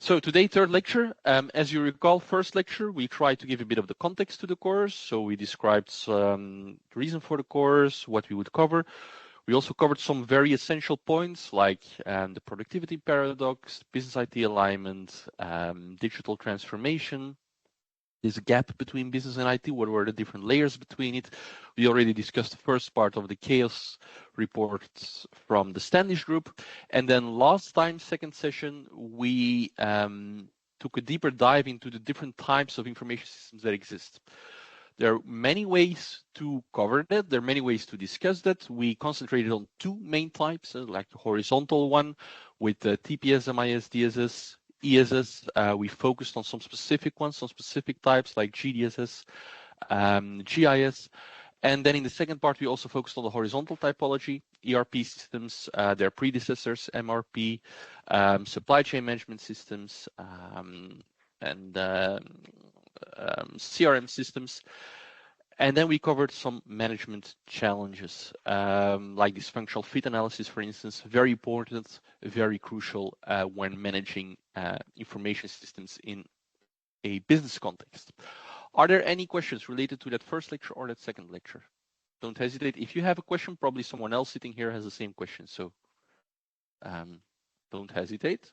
So today, third lecture. As you recall, first lecture, we tried to give a bit of the context to the course. So we described the reason for the course, what we would cover. We also covered some very essential points like the productivity paradox, business IT alignment, digital transformation. This gap between business and IT, what were the different layers between it? We already discussed the first part of the chaos reports from the Standish group. And then last time, second session, we took a deeper dive into the different types of information systems that exist. There are many ways to cover that. There are many ways to discuss that. We concentrated on two main types, like the horizontal one with the TPS, MIS, DSS, ESS. We focused on some specific ones, some specific types like GDSS, GIS. And then in the second part, we also focused on the horizontal typology, ERP systems, their predecessors, MRP, supply chain management systems, and CRM systems. And then we covered some management challenges, like this functional fit analysis, for instance, very important, very crucial when managing information systems in a business context. Are there any questions related to that first lecture or that second lecture? Don't hesitate. If you have a question, probably someone else sitting here has the same question, so don't hesitate.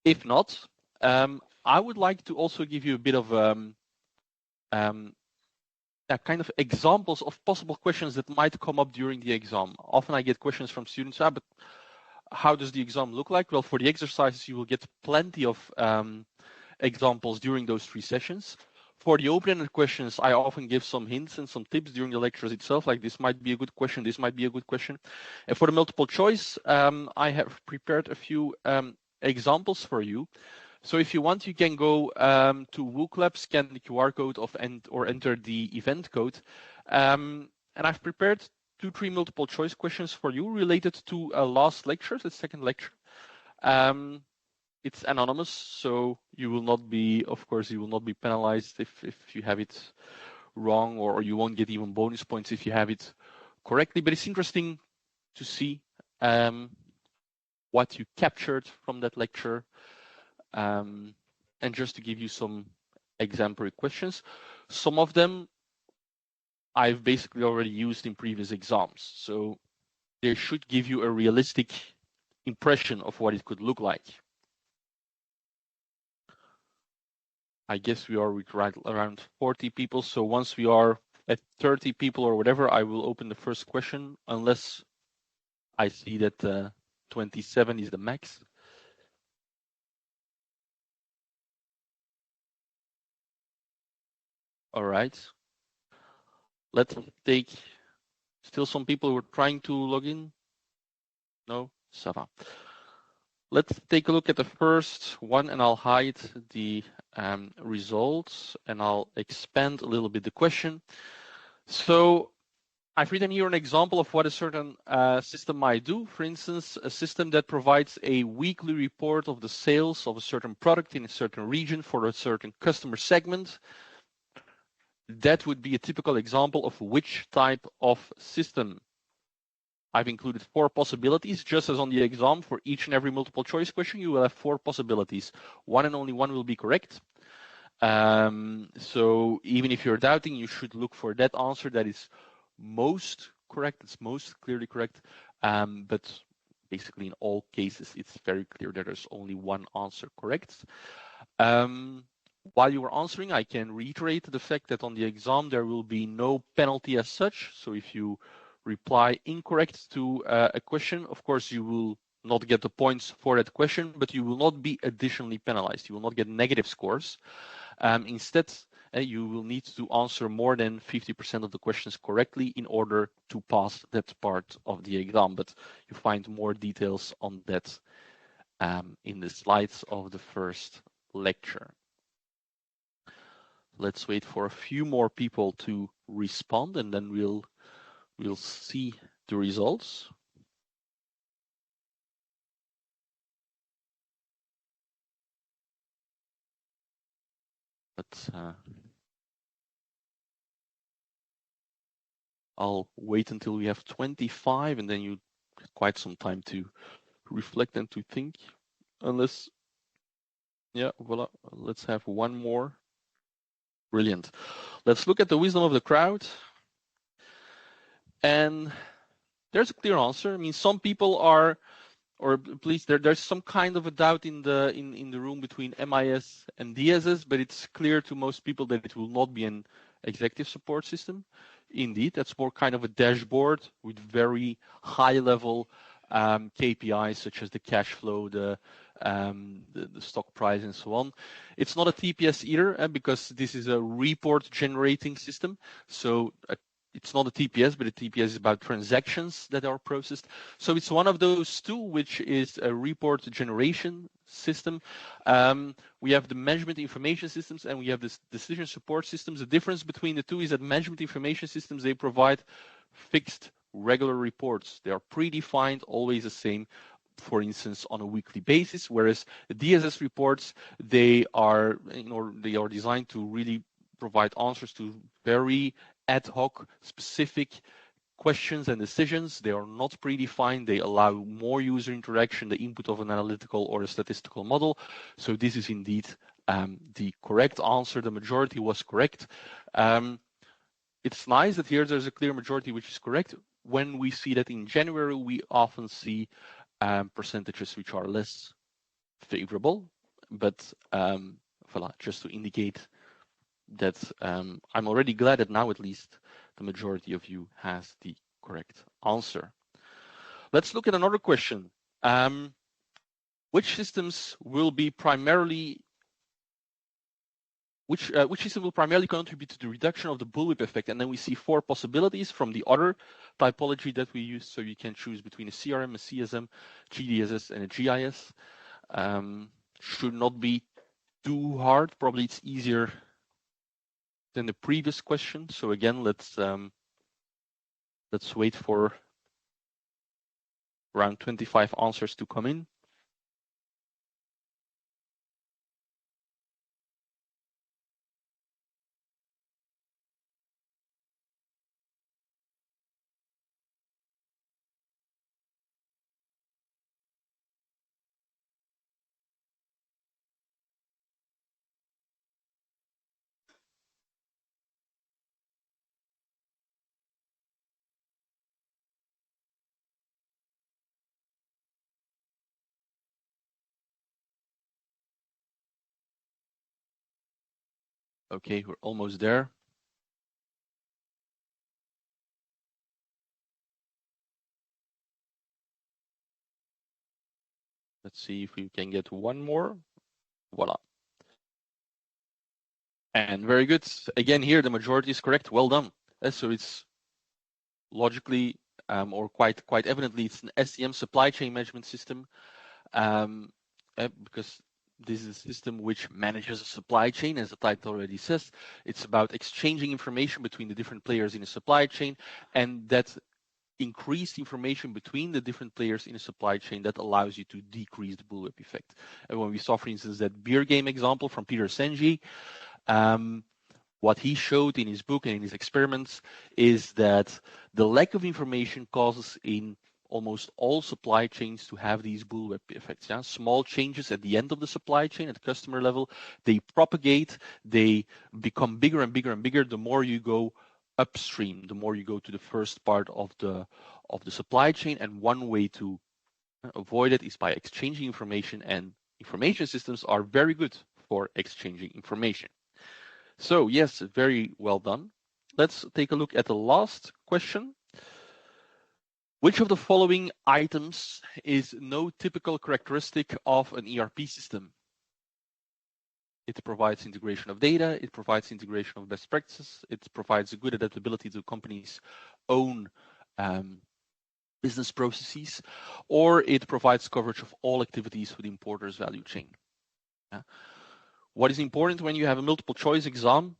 If not, I would like to also give you a bit of kind of examples of possible questions that might come up during the exam. Often I get questions from students, but how does the exam look like? Well, for the exercises, you will get plenty of examples during those 3 sessions. For the open-ended questions, I often give some hints and some tips during the lectures itself, like this might be a good question, this might be a good question. And for the multiple choice, I have prepared a few examples for you. So if you want, you can go to VUB Lab, scan the QR code or enter the event code. And I've prepared 2-3 multiple choice questions for you related to last lecture, the second lecture. It's anonymous, so you will not be, of course, you will not be penalized if you have it wrong, or you won't get even bonus points if you have it correctly. But it's interesting to see what you captured from that lecture. And just to give you some exemplary questions, some of them I've basically already used in previous exams. So they should give you a realistic impression of what it could look like. I guess we are with around 40 people. So once we are at 30 people or whatever, I will open the first question, unless I see that 27 is the max. All right. Let's take still some people who are trying to log in. No, ça va. Let's take a look at the first one, and I'll hide the results, and I'll expand a little bit the question. So I've written here an example of what a certain system might do. For instance, a system that provides a weekly report of the sales of a certain product in a certain region for a certain customer segment. That would be a typical example of which type of system. I've included 4 possibilities, just as on the exam. For each and every multiple choice question, you will have 4 possibilities. One and only one will be correct. So even if you're doubting, you should look for that answer that is most correct, it's most clearly correct. But basically in all cases, it's very clear that there's only one answer correct. While you are answering, I can reiterate the fact that on the exam, there will be no penalty as such. So if you reply incorrect to a question, of course, you will not get the points for that question, but you will not be additionally penalized. You will not get negative scores. Instead, you will need to answer more than 50% of the questions correctly in order to pass that part of the exam. But you find more details on that in the slides of the first lecture. Let's wait for a few more people to respond, and then we'll see the results. But I'll wait until we have 25, and then you get quite some time to reflect and to think, unless Yeah, voila. Let's have one more. Brilliant. Let's look at the wisdom of the crowd. And there's a clear answer. I mean, some people are, or please, there's some kind of a doubt in the room between MIS and DSS, but it's clear to most people that it will not be an executive support system. Indeed, that's more kind of a dashboard with very high level KPIs such as the cash flow, the stock price, and so on. It's not a TPS either, because this is a report generating system. So it's not a TPS, but a TPS is about transactions that are processed. So it's one of those two, which is a report generation system. We have the management information systems and we have this decision support systems. The difference between the two is that management information systems, they provide fixed regular reports. They are predefined, always the same, for instance, on a weekly basis, whereas the DSS reports, they are designed to really provide answers to very ad hoc, specific questions and decisions. They are not predefined. They allow more user interaction, the input of an analytical or a statistical model. So this is indeed the correct answer. The majority was correct. It's nice that here there's a clear majority which is correct. When we see that in January, we often see percentages which are less favorable. But voilà, just to indicate that I'm already glad that now at least the majority of you has the correct answer. Let's look at another question. Which systems will be primarily which system will primarily contribute to the reduction of the bullwhip effect? And then we see 4 possibilities from the other typology that we use. So you can choose between a CRM, a CSM, GDSS, and a GIS. Should not be too hard. Probably it's easier than the previous question. So again, let's wait for around 25 answers to come in. Okay, we're almost there. Let's see if we can get one more. Voila. And very good. Again, here the majority is correct. Well done. So it's logically or quite evidently it's an SCM supply chain management system, because this is a system which manages a supply chain, as the title already says. It's about exchanging information between the different players in a supply chain, and that increased information between the different players in a supply chain that allows you to decrease the bullwhip effect. And when we saw, for instance, that beer game example from Peter Senge, what he showed in his book and in his experiments is that the lack of information causes in almost all supply chains to have these bullwhip effects. Yeah? Small changes at the end of the supply chain at the customer level, they propagate, they become bigger and bigger and bigger the more you go upstream, the more you go to the first part of the supply chain. And one way to avoid it is by exchanging information, and information systems are very good for exchanging information. So yes, very well done. Let's take a look at the last question. Which of the following items is no typical characteristic of an ERP system? It provides integration of data, it provides integration of best practices, it provides a good adaptability to companies' own business processes, or it provides coverage of all activities within Porter's value chain. Yeah. What is important when you have a multiple choice exam,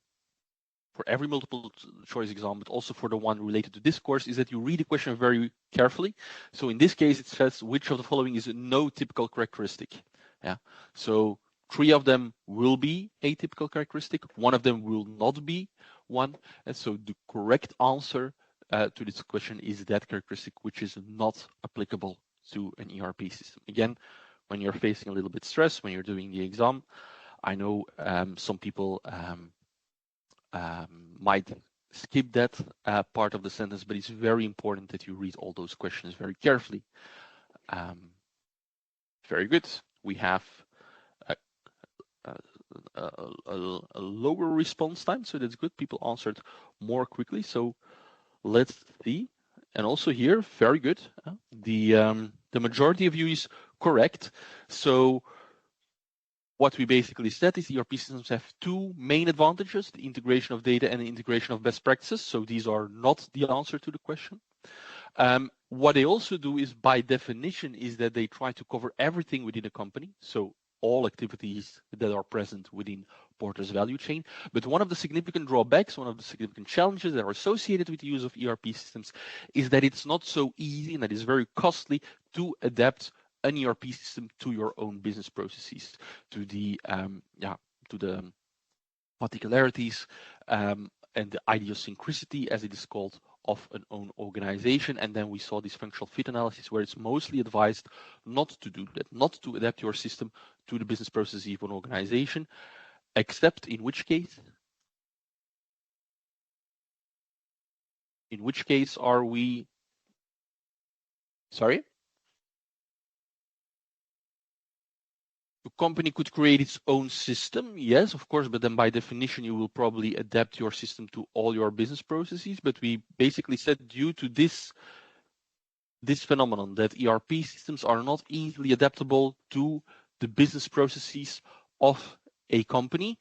for every multiple choice exam, but also for the one related to this course, is that you read the question very carefully. So in this case, it says which of the following is no typical characteristic. Yeah. So 3 of them will be a typical characteristic. 1 of them will not be one. And so the correct answer to this question is that characteristic which is not applicable to an ERP system. Again, when you're facing a little bit stress, when you're doing the exam. I know some people might skip that part of the sentence, but it's very important that you read all those questions very carefully. Very good. We have a lower response time, so that's good. People answered more quickly. So let's see. And also here, very good. The majority of you is correct. So what we basically said is ERP systems have two main advantages, the integration of data and the integration of best practices. So these are not the answer to the question. What they also do is, by definition, is that they try to cover everything within a company. So all activities that are present within Porter's value chain. But one of the significant drawbacks, one of the significant challenges that are associated with the use of ERP systems is that it's not so easy and that it's very costly to adapt an ERP system to your own business processes, to the particularities and the idiosyncrasy, as it is called, of an own organization. And then we saw this functional fit analysis where it's mostly advised not to do that, not to adapt your system to the business processes of an organization, except in which case are we, sorry? The company could create its own system, yes, of course, but then by definition, you will probably adapt your system to all your business processes. But we basically said, due to this phenomenon, that ERP systems are not easily adaptable to the business processes of a company,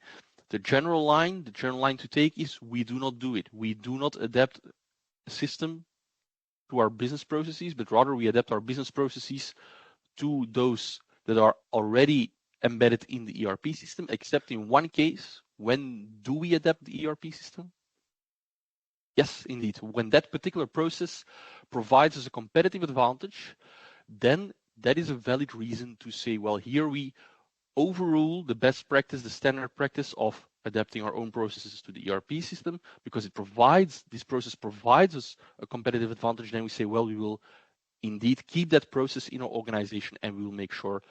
the general line to take is we do not do it. We do not adapt a system to our business processes, but rather we adapt our business processes to those that are already embedded in the ERP system, except in one case. When do we adapt the ERP system? Yes, indeed. When that particular process provides us a competitive advantage, then that is a valid reason to say, well, here we overrule the best practice, the standard practice of adapting our own processes to the ERP system, because this process provides us a competitive advantage. Then we say, well, we will indeed keep that process in our organization and we will make sure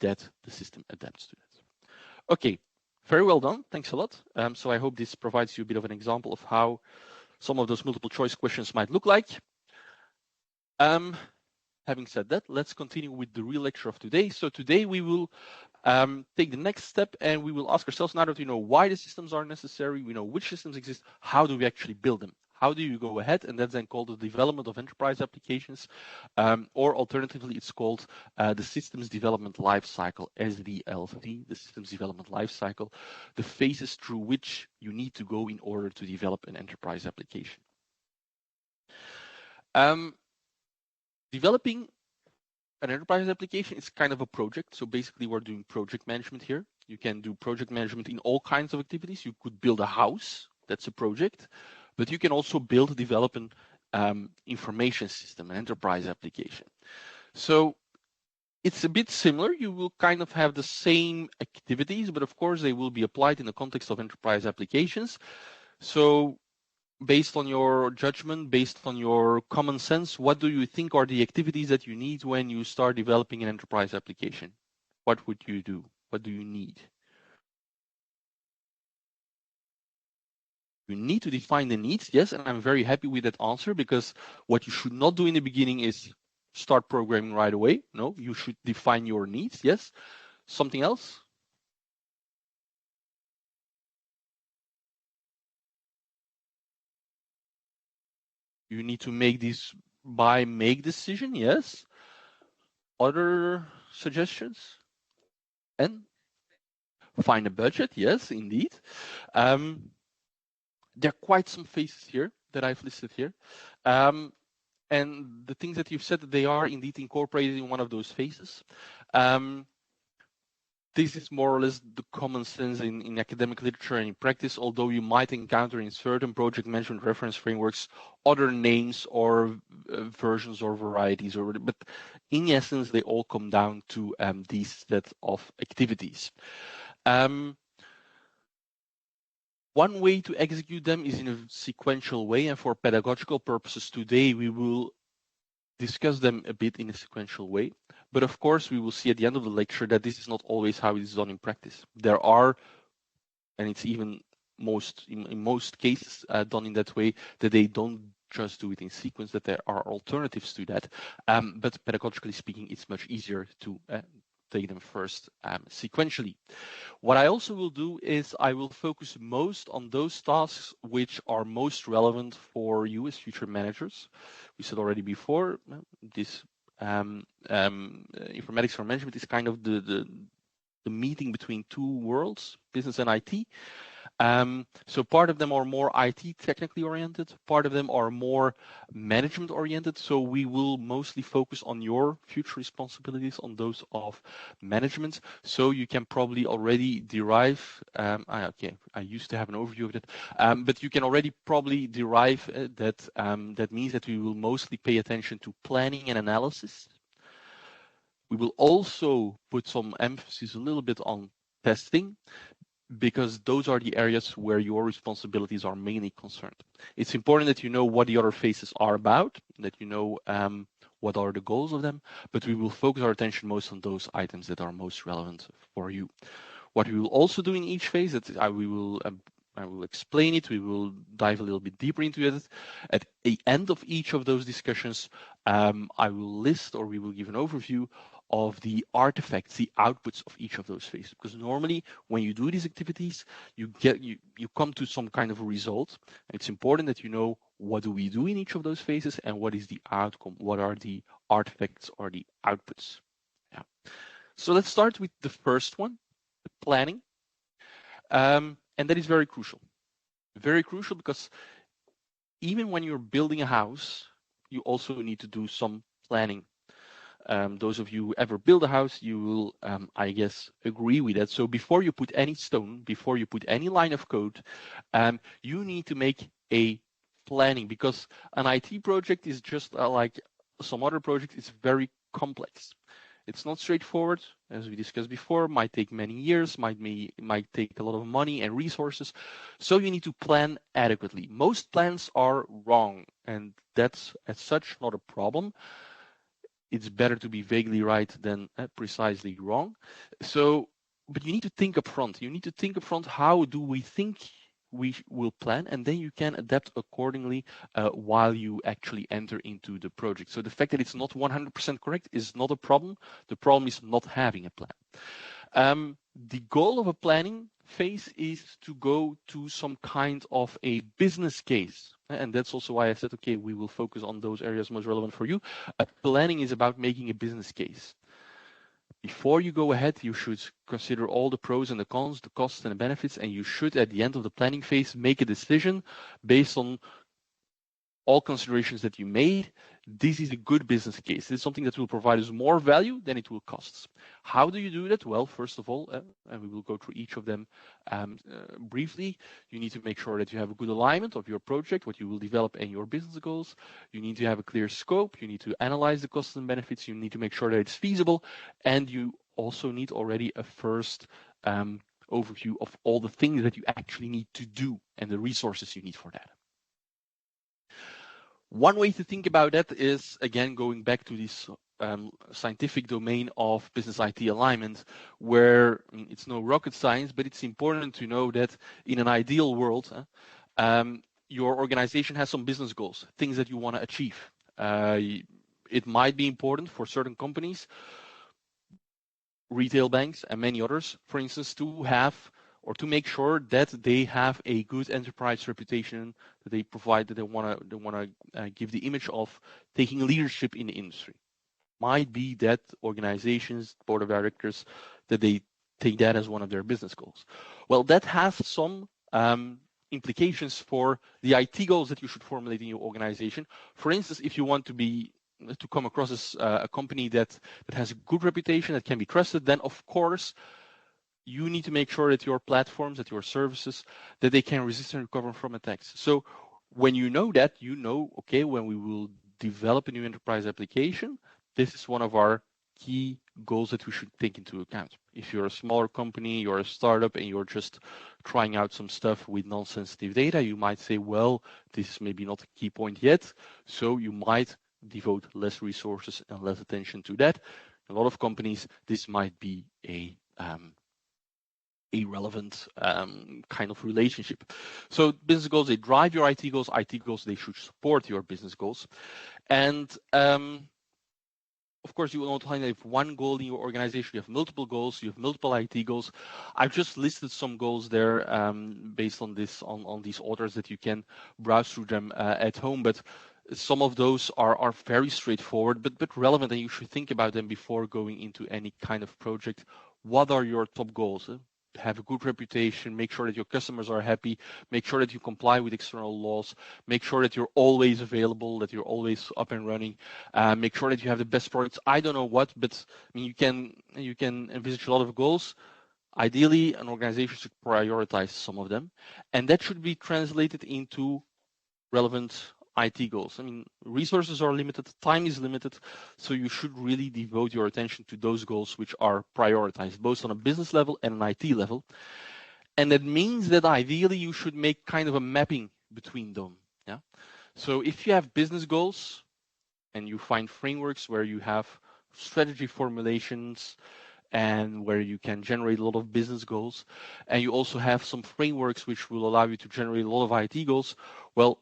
that the system adapts to that. Okay, very well done. Thanks a lot. So I hope this provides you a bit of an example of how some of those multiple choice questions might look like. Having said that, let's continue with the real lecture of today. So today we will take the next step and we will ask ourselves, now that we know why the systems are necessary, we know which systems exist, how do we actually build them? How do you go ahead? And that's then called the development of enterprise applications, or alternatively, it's called the systems development lifecycle, SDLC, the systems development lifecycle, the phases through which you need to go in order to develop an enterprise application. Developing an enterprise application is kind of a project. So basically, we're doing project management here. You can do project management in all kinds of activities. You could build a house, that's a project. But you can also develop an information system, an enterprise application. So it's a bit similar. You will kind of have the same activities, but of course they will be applied in the context of enterprise applications. So based on your judgment, based on your common sense, what do you think are the activities that you need when you start developing an enterprise application? What would you do? What do you need? You need to define the needs, yes, and I'm very happy with that answer, because what you should not do in the beginning is start programming right away. No, you should define your needs, yes. Something else? You need to make this make decision, yes. Other suggestions? And find a budget, yes, indeed. There are quite some phases here that I've listed here. And the things that you've said, they are indeed incorporated in one of those phases. This is more or less the common sense in academic literature and in practice, although you might encounter in certain project management reference frameworks other names or versions or varieties, but in essence, they all come down to these set of activities. One way to execute them is in a sequential way, and for pedagogical purposes today, we will discuss them a bit in a sequential way. But of course, we will see at the end of the lecture that this is not always how it is done in practice. There are, and it's even in most cases done in that way, that they don't just do it in sequence, that there are alternatives to that. But pedagogically speaking, it's much easier to take them first sequentially. What I also will do is I will focus most on those tasks which are most relevant for you as future managers. We said already before, this informatics for management is kind of the meeting between two worlds, business and IT. So part of them are more IT technically oriented, part of them are more management oriented. So we will mostly focus on your future responsibilities, on those of management. So you can probably already derive, I used to have an overview of it, but you can already probably derive that that means that we will mostly pay attention to planning and analysis. We will also put some emphasis a little bit on testing, because those are the areas where your responsibilities are mainly concerned. It's important that you know what the other phases are about, that you know what are the goals of them, but we will focus our attention most on those items that are most relevant for you. What we will also do in each phase, that I will explain it, we will dive a little bit deeper into it. At the end of each of those discussions, I will list, or we will give an overview of the artifacts, the outputs of each of those phases. Because normally when you do these activities, you come to some kind of a result. And it's important that you know what do we do in each of those phases and what is the outcome, what are the artifacts or the outputs. Yeah. So let's start with the first one, the planning. And that is very crucial. Very crucial because even when you're building a house, you also need to do some planning. Those of you who ever build a house, you will, I guess, agree with that. So before you put any stone, before you put any line of code, you need to make a planning, because an IT project is just like some other projects. It's very complex. It's not straightforward, as we discussed before, might take many years, might take a lot of money and resources. So you need to plan adequately. Most plans are wrong, and that's as such not a problem. It's better to be vaguely right than precisely wrong. So, but you need to think up front. You need to think up front, how do we think we will plan, and then you can adapt accordingly while you actually enter into the project. So the fact that it's not 100% correct is not a problem. The problem is not having a plan. The goal of a planning phase is to go to some kind of a business case. And that's also why I said, okay, we will focus on those areas most relevant for you. Planning is about making a business case. Before you go ahead, you should consider all the pros and the cons, the costs and the benefits, and you should, at the end of the planning phase, make a decision based on all considerations that you made. This is a good business case. This is something that will provide us more value than it will cost. How do you do that? Well, first of all, and we will go through each of them briefly, you need to make sure that you have a good alignment of your project, what you will develop, and your business goals. You need to have a clear scope. You need to analyze the costs and benefits. You need to make sure that it's feasible. And you also need already a first overview of all the things that you actually need to do and the resources you need for that. One way to think about that is, again, going back to this scientific domain of business IT alignment, where it's no rocket science, but it's important to know that in an ideal world, your organization has some business goals, things that you want to achieve. It might be important for certain companies, retail banks and many others, for instance, to have or to make sure that they have a good enterprise reputation, that they provide, that they want to give the image of taking leadership in the industry. Might be that organizations, board of directors, that they take that as one of their business goals. Well, that has some implications for the IT goals that you should formulate in your organization. For instance, if you want to come across as a company that has a good reputation, that can be trusted, then of course you need to make sure that your platforms, that your services, that they can resist and recover from attacks. So when you know that, you know, okay, when we will develop a new enterprise application, this is one of our key goals that we should take into account. If you're a smaller company, you're a startup, and you're just trying out some stuff with non-sensitive data, you might say, well, this is maybe not a key point yet. So you might devote less resources and less attention to that. A lot of companies, this might be a relevant kind of relationship. So business goals, they drive your IT goals. IT goals, they should support your business goals. And of course, you will not only have one goal in your organization, you have multiple goals, you have multiple IT goals. I've just listed some goals there based on this, on these authors that you can browse through them at home. But some of those are very straightforward, but relevant, and you should think about them before going into any kind of project. What are your top goals? Have a good reputation, make sure that your customers are happy, make sure that you comply with external laws, make sure that you're always available, that you're always up and running, make sure that you have the best products. I don't know what, but I mean, you can envisage a lot of goals. Ideally, an organization should prioritize some of them, and that should be translated into relevant IT goals. I mean, resources are limited, time is limited, so you should really devote your attention to those goals which are prioritized, both on a business level and an IT level. And that means that ideally you should make kind of a mapping between them. Yeah. So if you have business goals and you find frameworks where you have strategy formulations and where you can generate a lot of business goals, and you also have some frameworks which will allow you to generate a lot of IT goals, well,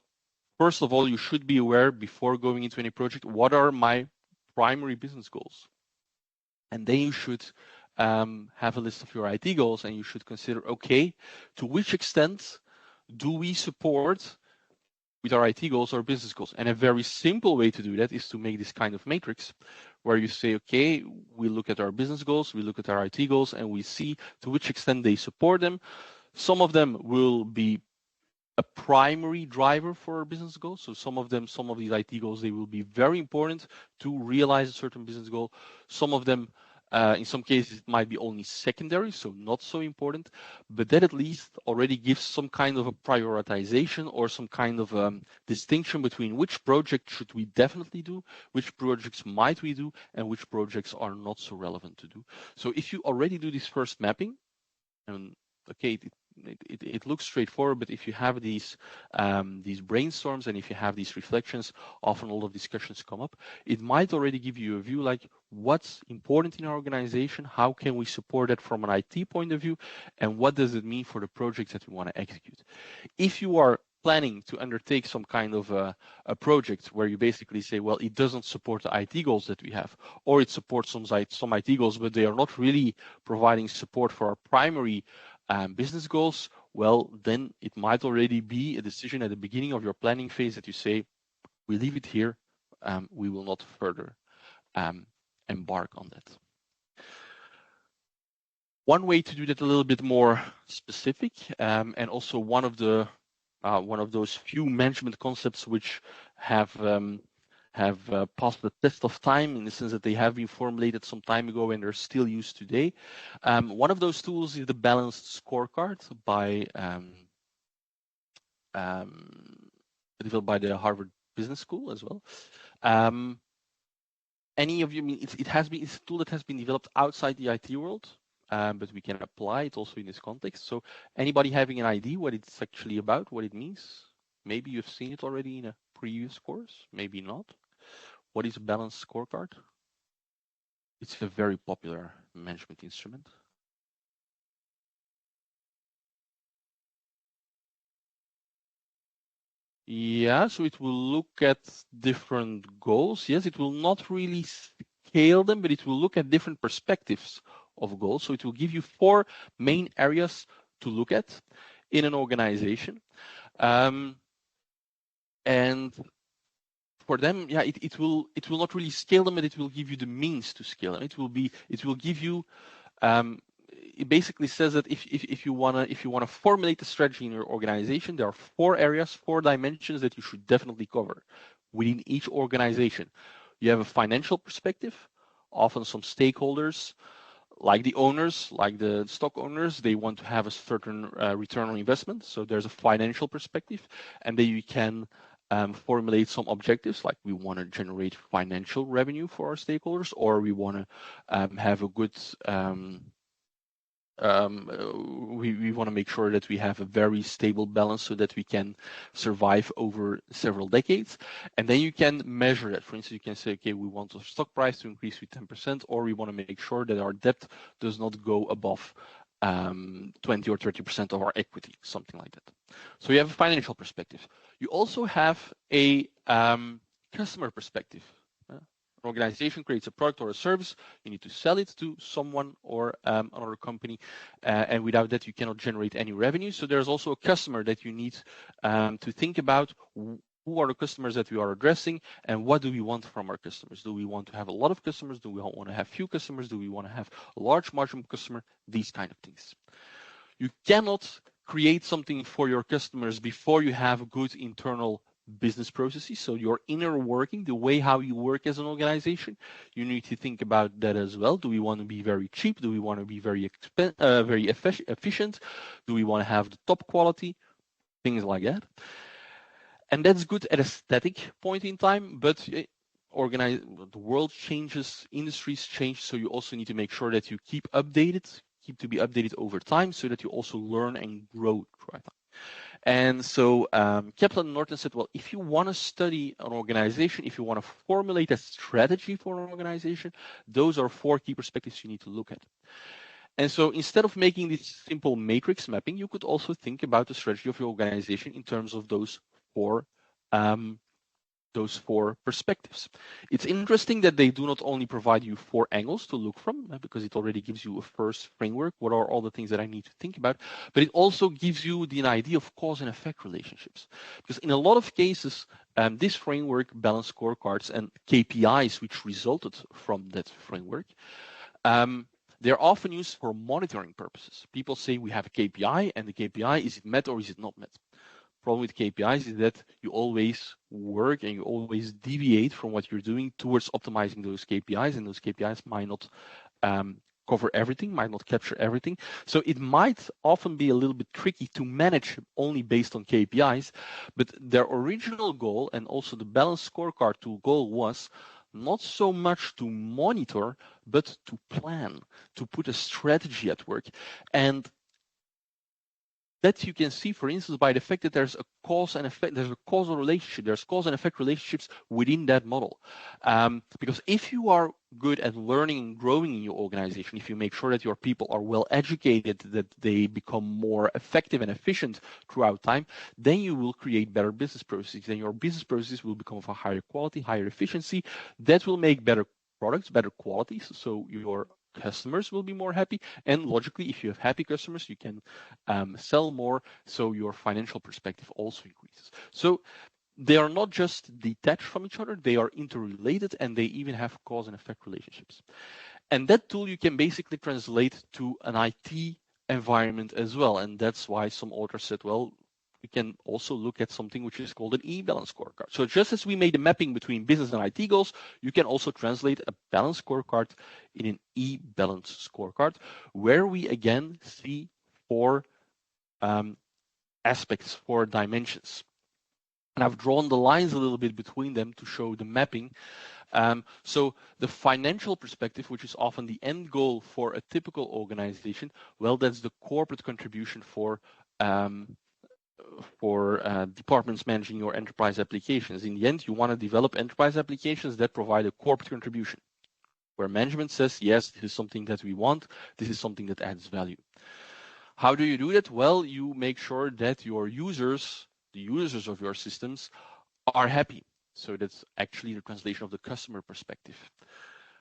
first of all, you should be aware before going into any project, what are my primary business goals? And then you should have a list of your IT goals, and you should consider, okay, to which extent do we support with our IT goals or business goals? And a very simple way to do that is to make this kind of matrix where you say, okay, we look at our business goals, we look at our IT goals, and we see to which extent they support them. Some of them will be a primary driver for our business goals. So some of these IT goals, they will be very important to realize a certain business goal. Some of them, in some cases, it might be only secondary, so not so important, but that at least already gives some kind of a prioritization or some kind of distinction between which project should we definitely do, which projects might we do, and which projects are not so relevant to do. So if you already do this first mapping, and okay, it looks straightforward, but if you have these brainstorms and if you have these reflections, often a lot of discussions come up. It might already give you a view like what's important in our organization, how can we support that from an IT point of view, and what does it mean for the projects that we want to execute. If you are planning to undertake some kind of a project where you basically say, well, it doesn't support the IT goals that we have, or it supports some IT goals, but they are not really providing support for our primary business goals, well, then it might already be a decision at the beginning of your planning phase that you say, we leave it here, we will not further embark on that. One way to do that a little bit more specific, and also one of those few management concepts which have passed the test of time in the sense that they have been formulated some time ago and they're still used today. One of those tools is the balanced scorecard developed by the Harvard Business School as well. Any of you, it's a tool that has been developed outside the IT world, but we can apply it also in this context. So anybody having an idea what it's actually about, what it means? Maybe you've seen it already in a previous course, maybe not. What is a balanced scorecard? It's a very popular management instrument. Yeah, so it will look at different goals. Yes, it will not really scale them, but it will look at different perspectives of goals. So it will give you 4 main areas to look at in an organization. And for them, yeah, it will not really scale them, but it will give you the means to scale them. It will give you. It basically says that if you wanna formulate a strategy in your organization, there are 4 areas, 4 dimensions that you should definitely cover within each organization. You have a financial perspective. Often some stakeholders, like the owners, like the stock owners, they want to have a certain return on investment. So there's a financial perspective, and then you can formulate some objectives like we want to generate financial revenue for our stakeholders, or we want to have a good we want to make sure that we have a very stable balance so that we can survive over several decades. And then you can measure that. For instance, you can say, okay, we want our stock price to increase with 10%, or we want to make sure that our debt does not go above 20 or 30% of our equity, something like that. So you have a financial perspective. You also have a customer perspective. An organization creates a product or a service, you need to sell it to someone or another company, and without that you cannot generate any revenue. So there's also a customer that you need to think about. Who are the customers that we are addressing, and what do we want from our customers? Do we want to have a lot of customers? Do we want to have few customers? Do we want to have a large margin customer? These kind of things. You cannot create something for your customers before you have good internal business processes. So your inner working, the way how you work as an organization, you need to think about that as well. Do we want to be very cheap? Do we want to be very efficient? Do we want to have the top quality? Things like that. And that's good at a static point in time, but the world changes, industries change, so you also need to make sure that you keep to be updated over time, so that you also learn and grow throughout time. And so Kaplan and Norton said, well, if you want to study an organization, if you want to formulate a strategy for an organization, those are 4 key perspectives you need to look at. And so instead of making this simple matrix mapping, you could also think about the strategy of your organization in terms of those 4 perspectives. It's interesting that they do not only provide you 4 angles to look from, because it already gives you a first framework. What are all the things that I need to think about? But it also gives you the idea of cause and effect relationships. Because in a lot of cases, this framework, balanced scorecards and KPIs, which resulted from that framework, they're often used for monitoring purposes. People say we have a KPI, and the KPI, is it met or is it not met? Problem with KPIs is that you always work and you always deviate from what you're doing towards optimizing those KPIs, and those KPIs might not cover everything, might not capture everything. So it might often be a little bit tricky to manage only based on KPIs, but their original goal and also the balanced scorecard goal was not so much to monitor, but to plan, to put a strategy at work. And that you can see, for instance, by the fact that there's a cause and effect, there's a causal relationship, there's cause and effect relationships within that model. Because if you are good at learning and growing in your organization, if you make sure that your people are well educated, that they become more effective and efficient throughout time, then you will create better business processes. Then your business processes will become of a higher quality, higher efficiency. That will make better products, better qualities. So your customers will be more happy, and logically, if you have happy customers, you can sell more, so your financial perspective also increases. So they are not just detached from each other, they are interrelated, and they even have cause and effect relationships. And that tool you can basically translate to an IT environment as well, and that's why some authors said, well, we can also look at something which is called an e-balance scorecard. So just as we made a mapping between business and IT goals, you can also translate a balance scorecard in an e-balance scorecard, where we again see 4 aspects, 4 dimensions. And I've drawn the lines a little bit between them to show the mapping. So the financial perspective, which is often the end goal for a typical organization, well, that's the corporate contribution for departments managing your enterprise applications. In the end, you want to develop enterprise applications that provide a corporate contribution, where management says, yes, this is something that we want, this is something that adds value. How do you do that? Well, you make sure that your users, the users of your systems, are happy. So that's actually the translation of the customer perspective.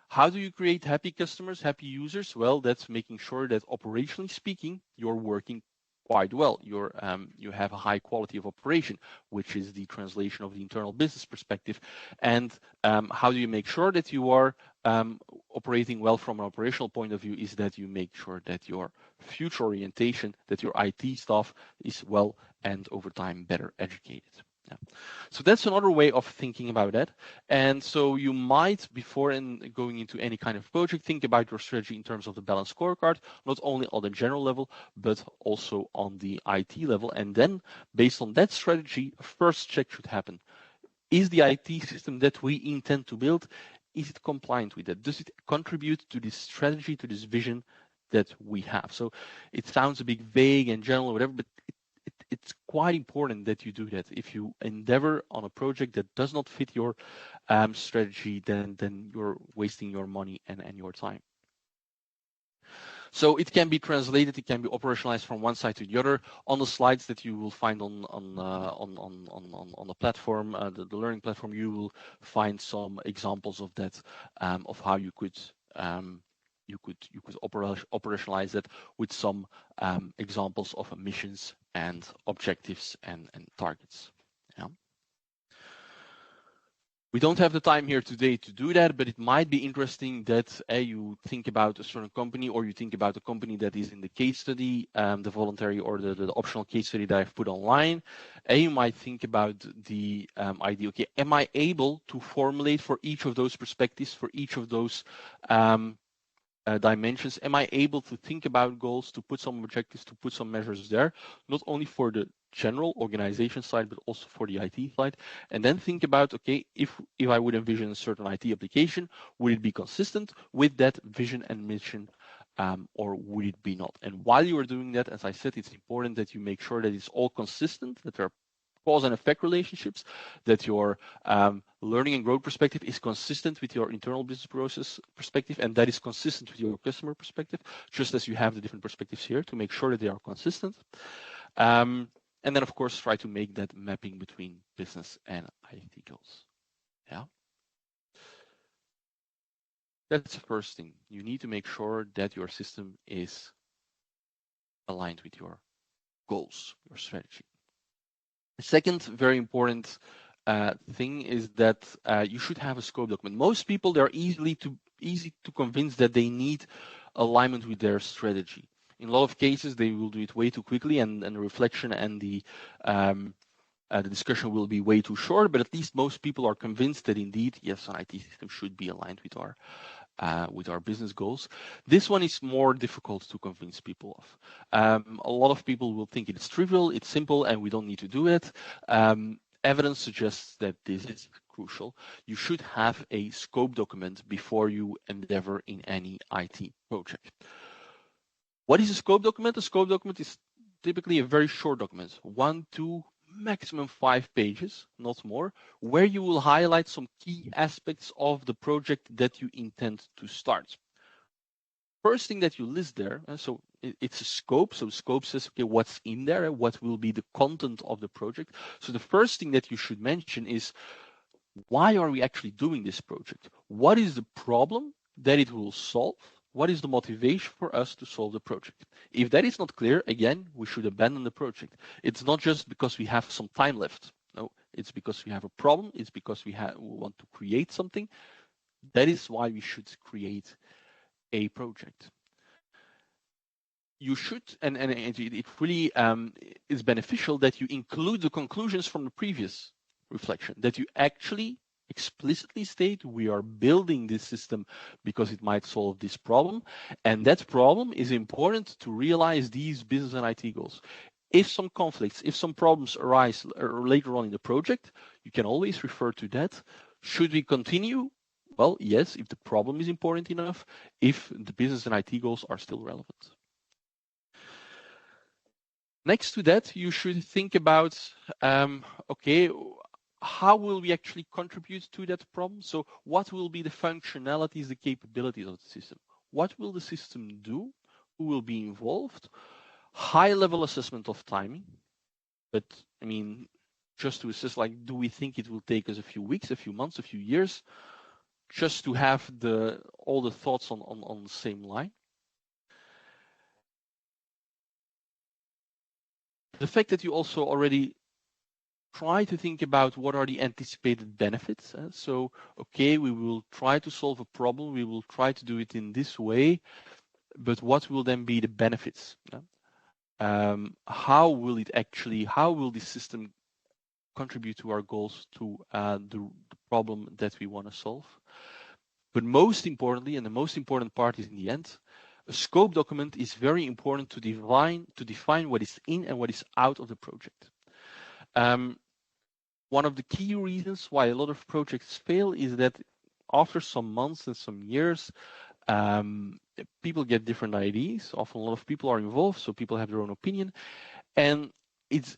How do you create happy customers, happy users? Well, that's making sure that operationally speaking, you're working quite well. You have a high quality of operation, which is the translation of the internal business perspective. And how do you make sure that you are operating well from an operational point of view is that you make sure that your future orientation, that your IT staff is well and over time better educated. Yeah. So that's another way of thinking about that. And so you might, before going into any kind of project, think about your strategy in terms of the balanced scorecard, not only on the general level, but also on the IT level. And then based on that strategy, a first check should happen. Is the IT system that we intend to build, is it compliant with that? Does it contribute to this strategy, to this vision that we have. So it sounds a bit vague and general or whatever, but it's quite important that you do that. If you endeavor on a project that does not fit your strategy, then you're wasting your money and your time. So it can be translated, it can be operationalized from one side to the other. On the slides that you will find on the platform, the learning platform, you will find some examples of that, of how you could operationalize it with some examples of missions and objectives and targets. Yeah. We don't have the time here today to do that, but it might be interesting that you think about a certain company, or you think about a company that is in the case study, the voluntary or the optional case study that I've put online. You might think about the idea, okay, am I able to formulate for each of those perspectives, for each of those dimensions, am I able to think about goals, to put some objectives, to put some measures there, not only for the general organization side, but also for the IT side, and then think about, okay, if I would envision a certain IT application, would it be consistent with that vision and mission, or would it be not? And while you are doing that, as I said, it's important that you make sure that it's all consistent, that there are cause and effect relationships, that your learning and growth perspective is consistent with your internal business process perspective, and that is consistent with your customer perspective, just as you have the different perspectives here, to make sure that they are consistent. And then, of course, try to make that mapping between business and IT goals. Yeah. That's the first thing. You need to make sure that your system is aligned with your goals, your strategy. The second very important thing is that you should have a scope document. Most people, they're easy to convince that they need alignment with their strategy. In a lot of cases, they will do it way too quickly, and the reflection and the discussion will be way too short. But at least most people are convinced that indeed, yes, an IT system should be aligned with our business goals. This one is more difficult to convince people of. A lot of people will think it's trivial, it's simple, and we don't need to do it. Evidence suggests that this is crucial. You should have a scope document before you endeavor in any IT project. What is a scope document? A scope document is typically a very short document, 1, 2, maximum 5 pages, not more, where you will highlight some key aspects of the project that you intend to start. First thing that you list there, so it's a scope. So scope says, okay, what's in there, what will be the content of the project. So the first thing that you should mention is, why are we actually doing this project? What is the problem that it will solve? What is the motivation for us to solve the project? If that is not clear, again, we should abandon the project. It's not just because we have some time left. No, it's because we have a problem. It's because we want to create something. That is why we should create a project. You should, and it really is beneficial that you include the conclusions from the previous reflection, that you actually explicitly state, we are building this system because it might solve this problem, and that problem is important to realize these business and IT goals. If some conflicts, if some problems arise later on in the project, you can always refer to that. Should we continue? Well, yes, if the problem is important enough, if the business and IT goals are still relevant. Next to that, you should think about, okay, how will we actually contribute to that problem? So what will be the functionalities, the capabilities of the system? What will the system do? Who will be involved? High-level assessment of timing. But, I mean, just to assess, like, do we think it will take us a few weeks, a few months, a few years, just to have all the thoughts on the same line? The fact that you also already try to think about what are the anticipated benefits. So, okay, we will try to solve a problem. We will try to do it in this way, but what will then be the benefits? How will the system contribute to our goals, to the problem that we want to solve? But most importantly, and the most important part is in the end, a scope document is very important to define what is in and what is out of the project. One of the key reasons why a lot of projects fail is that after some months and some years, people get different ideas. Often a lot of people are involved, so people have their own opinion. And it's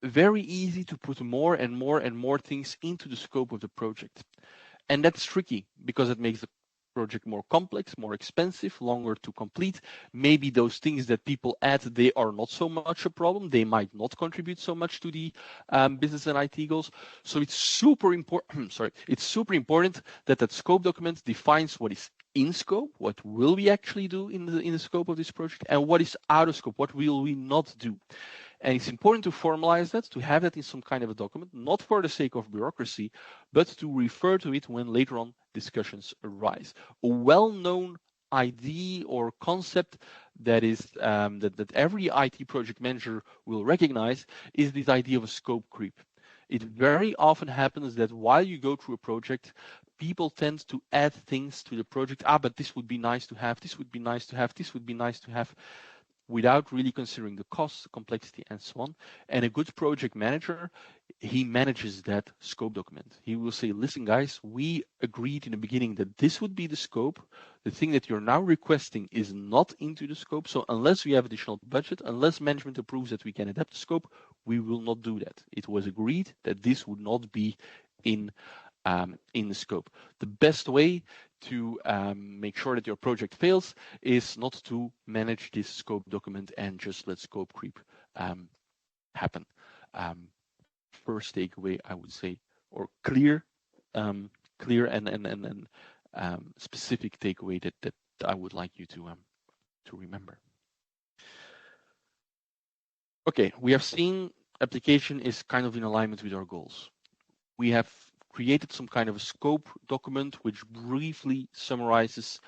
very easy to put more and more and more things into the scope of the project. And that's tricky because it makes the project more complex, more expensive, longer to complete. Maybe those things that people add, they are not so much a problem. They might not contribute so much to the business and IT goals. So it's super important. It's super important that that scope document defines what is in scope, what will we actually do in the scope of this project, and what is out of scope, what will we not do. And it's important to formalize that, to have that in some kind of a document, not for the sake of bureaucracy, but to refer to it when later on discussions arise. A well-known idea or concept that is that every IT project manager will recognize is this idea of a scope creep. It very often happens that while you go through a project, people tend to add things to the project. But this would be nice to have, this would be nice to have, this would be nice to have, without really considering the cost, the complexity, and so on. And a good project manager, he manages that scope document. He will say, listen, guys, we agreed in the beginning that this would be the scope. The thing that you're now requesting is not into the scope. So unless we have additional budget, unless management approves that we can adapt the scope, we will not do that. It was agreed that this would not be in the scope. The best way to make sure that your project fails is not to manage this scope document and just let scope creep happen. First takeaway, I would say, or clear and specific takeaway that I would like you to remember. Okay, we have seen application is kind of in alignment with our goals. We have created some kind of a scope document which briefly summarizes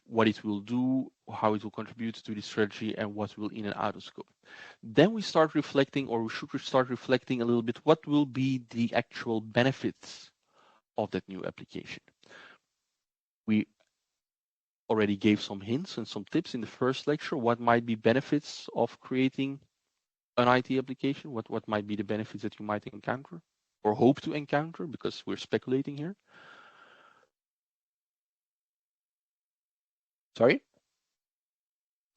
what it will do, how it will contribute to the strategy, and what will in and out of scope. Then we start reflecting, or we should start reflecting a little bit, what will be the actual benefits of that new application. We already gave some hints and some tips in the first lecture. What might be benefits of creating an IT application? What might be the benefits that you might encounter or hope to encounter, because we're speculating here. Sorry?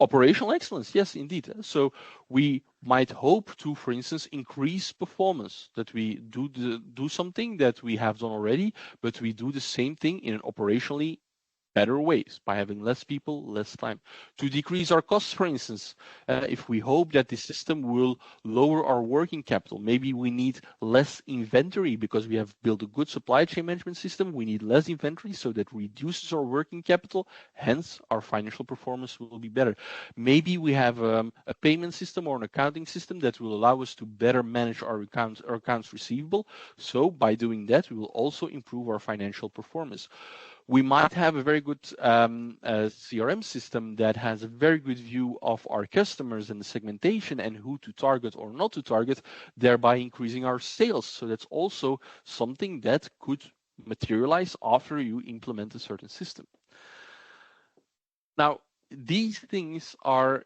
Operational excellence, yes, indeed. So we might hope to, for instance, increase performance, that we do something that we have done already, but we do the same thing in an operationally better ways by having less people, less time. To decrease our costs, for instance, if we hope that the system will lower our working capital, maybe we need less inventory because we have built a good supply chain management system. We need less inventory, so that reduces our working capital. Hence, our financial performance will be better. Maybe we have a payment system or an accounting system that will allow us to better manage our accounts receivable. So by doing that, we will also improve our financial performance. We might have a very good CRM system that has a very good view of our customers and the segmentation and who to target or not to target, thereby increasing our sales. So that's also something that could materialize after you implement a certain system. Now, these things are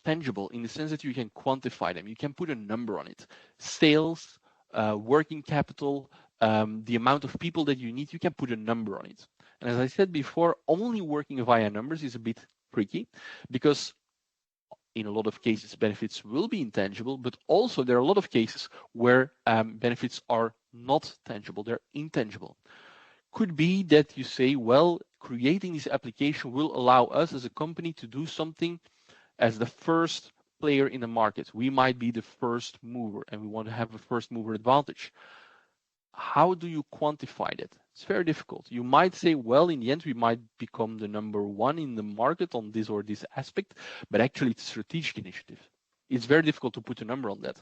tangible in the sense that you can quantify them. You can put a number on it. Sales, working capital, the amount of people that you need, you can put a number on it. And as I said before, only working via numbers is a bit tricky because in a lot of cases, benefits will be intangible, but also there are a lot of cases where benefits are not tangible, they're intangible. Could be that you say, well, creating this application will allow us as a company to do something as the first player in the market. We might be the first mover and we want to have a first mover advantage. How do you quantify that? It's very difficult. You might say, well, in the end, we might become the number one in the market on this or this aspect, but actually it's a strategic initiative. It's very difficult to put a number on that.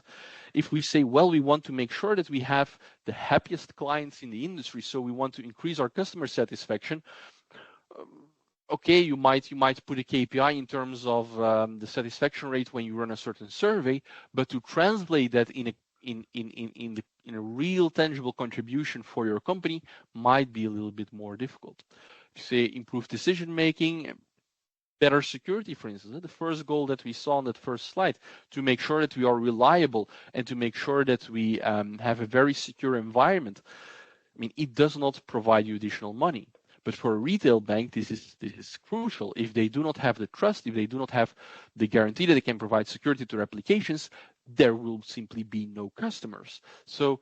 If we say, well, we want to make sure that we have the happiest clients in the industry, so we want to increase our customer satisfaction, okay, you might put a KPI in terms of the satisfaction rate when you run a certain survey, but to translate that in a real tangible contribution for your company might be a little bit more difficult. If you say improve decision making, better security, for instance, the first goal that we saw on that first slide, to make sure that we are reliable and to make sure that we have a very secure environment. I mean, it does not provide you additional money, But for a retail bank, this is crucial. If they do not have the trust, if they do not have the guarantee that they can provide security to their applications, there will simply be no customers. So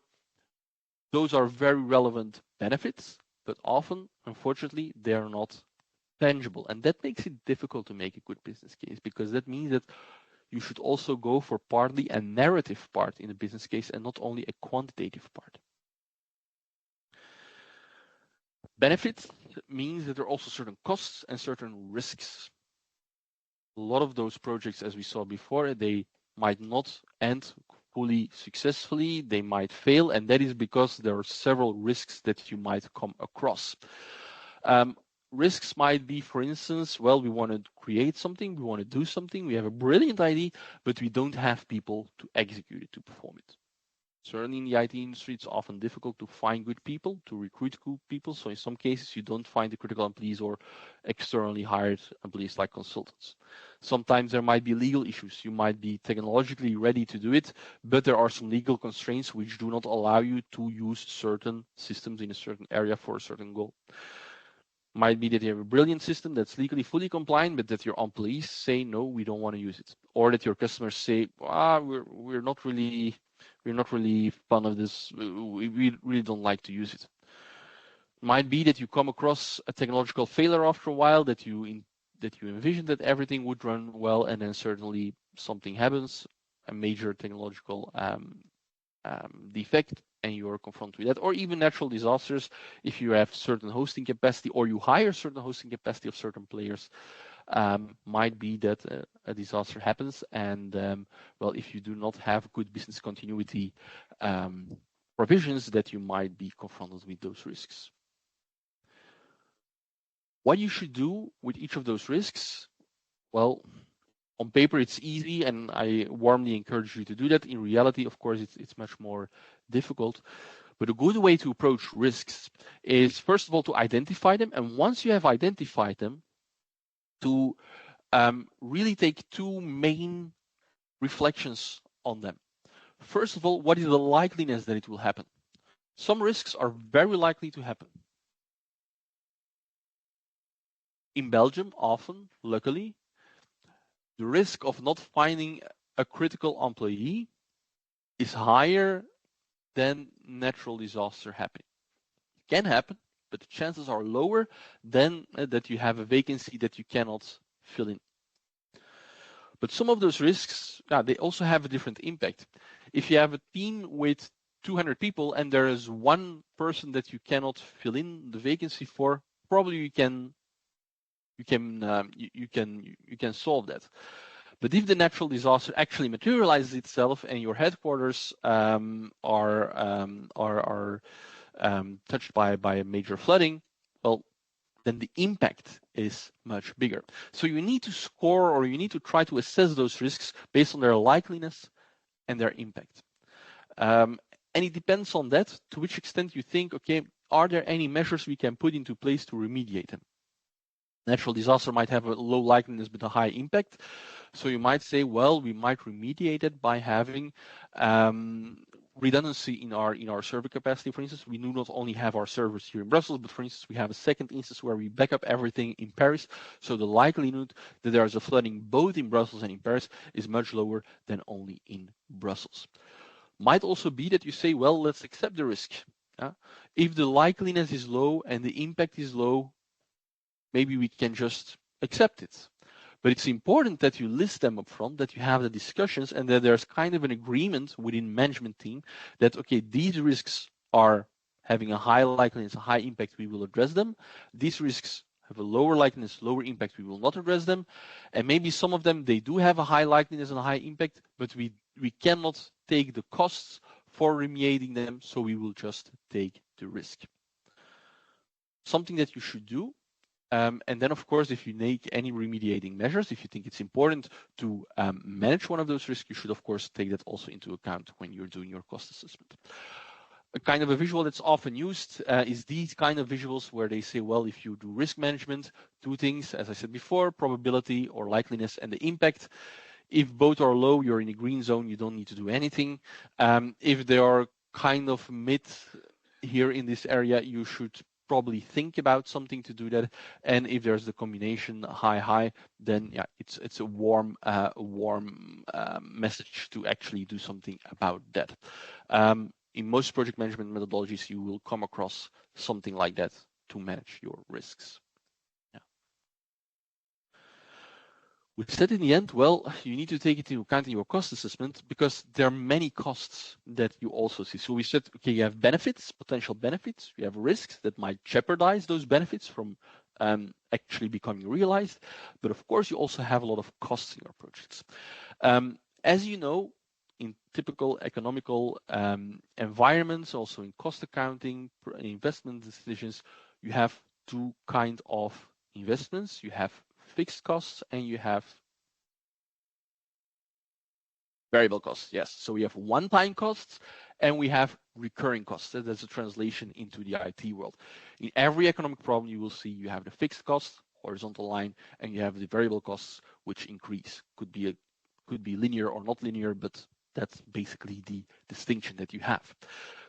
those are very relevant benefits, but often, unfortunately, they are not tangible. And that makes it difficult to make a good business case, because that means that you should also go for partly a narrative part in the business case and not only a quantitative part. Benefits means that there are also certain costs and certain risks. A lot of those projects, as we saw before, they might not end fully successfully, they might fail, and that is because there are several risks that you might come across. Risks might be, for instance, well, we want to create something, we want to do something, we have a brilliant idea, but we don't have people to execute it, to perform it. Certainly in the IT industry, it's often difficult to find good people, to recruit good people. So in some cases, you don't find the critical employees or externally hired employees like consultants. Sometimes there might be legal issues. You might be technologically ready to do it, but there are some legal constraints which do not allow you to use certain systems in a certain area for a certain goal. Might be that you have a brilliant system that's legally fully compliant, but that your employees say, no, we don't want to use it. Or that your customers say, we're not really fond of this. We really don't like to use it. Might be that you come across a technological failure after a while, that you envision that everything would run well, and then certainly something happens, a major technological defect, and you are confronted with that. Or even natural disasters, if you have certain hosting capacity or you hire certain hosting capacity of certain players, might be that a disaster happens, and well, if you do not have good business continuity provisions, that you might be confronted with those risks. What you should do with each of those risks, well, on paper it's easy, and I warmly encourage you to do that. In reality, of course, it's much more difficult. But a good way to approach risks is, first of all, to identify them, and once you have identified them, to really take two main reflections on them. First of all, what is the likeliness that it will happen? Some risks are very likely to happen. In Belgium, often, luckily, the risk of not finding a critical employee is higher than natural disaster happening. It can happen, but the chances are lower than that you have a vacancy that you cannot fill in. But some of those risks, they also have a different impact. If you have a team with 200 people and there is one person that you cannot fill in the vacancy for, probably you can solve that. But if the natural disaster actually materializes itself and your headquarters are touched by a major flooding, well, then the impact is much bigger. So you need to score, or you need to try to assess those risks based on their likeliness and their impact. And it depends on that, to which extent you think, okay, are there any measures we can put into place to remediate them? Natural disaster might have a low likeliness but a high impact. So you might say, well, we might remediate it by having redundancy in our server capacity. For instance, we do not only have our servers here in Brussels, but for instance, we have a second instance where we back up everything in Paris. So the likelihood that there is a flooding both in Brussels and in Paris is much lower than only in Brussels. Might also be that you say, well, let's accept the risk. If the likeliness is low and the impact is low, maybe we can just accept it. But it's important that you list them up front, that you have the discussions, and that there's kind of an agreement within management team that, okay, these risks are having a high likeliness, a high impact, we will address them. These risks have a lower likeliness, lower impact, we will not address them. And maybe some of them, they do have a high likeliness and a high impact, but we cannot take the costs for remediating them, so we will just take the risk. Something that you should do. And then, of course, if you make any remediating measures, if you think it's important to manage one of those risks, you should, of course, take that also into account when you're doing your cost assessment. A kind of a visual that's often used is these kind of visuals where they say, well, if you do risk management, two things, as I said before, probability or likeliness and the impact. If both are low, you're in a green zone, you don't need to do anything. If they are kind of mid here in this area, you should probably think about something to do that. And if there's the combination high, then yeah, it's a warm message to actually do something about that. In most project management methodologies, you will come across something like that to manage your risks. Yeah. We said in the end, well, you need to take it into account in your cost assessment because there are many costs that you also see. So we said, okay, you have benefits, potential benefits, you have risks that might jeopardize those benefits from actually becoming realized. But of course, you also have a lot of costs in your projects. As you know, in typical economical environments, also in cost accounting, investment decisions, you have two kinds of investments. You have fixed costs and you have variable costs. Yes. So we have one-time costs and we have recurring costs. That's a translation into the IT world. In every economic problem, you will see you have the fixed cost, horizontal line, and you have the variable costs, which increase. Could be linear or not linear, but that's basically the distinction that you have.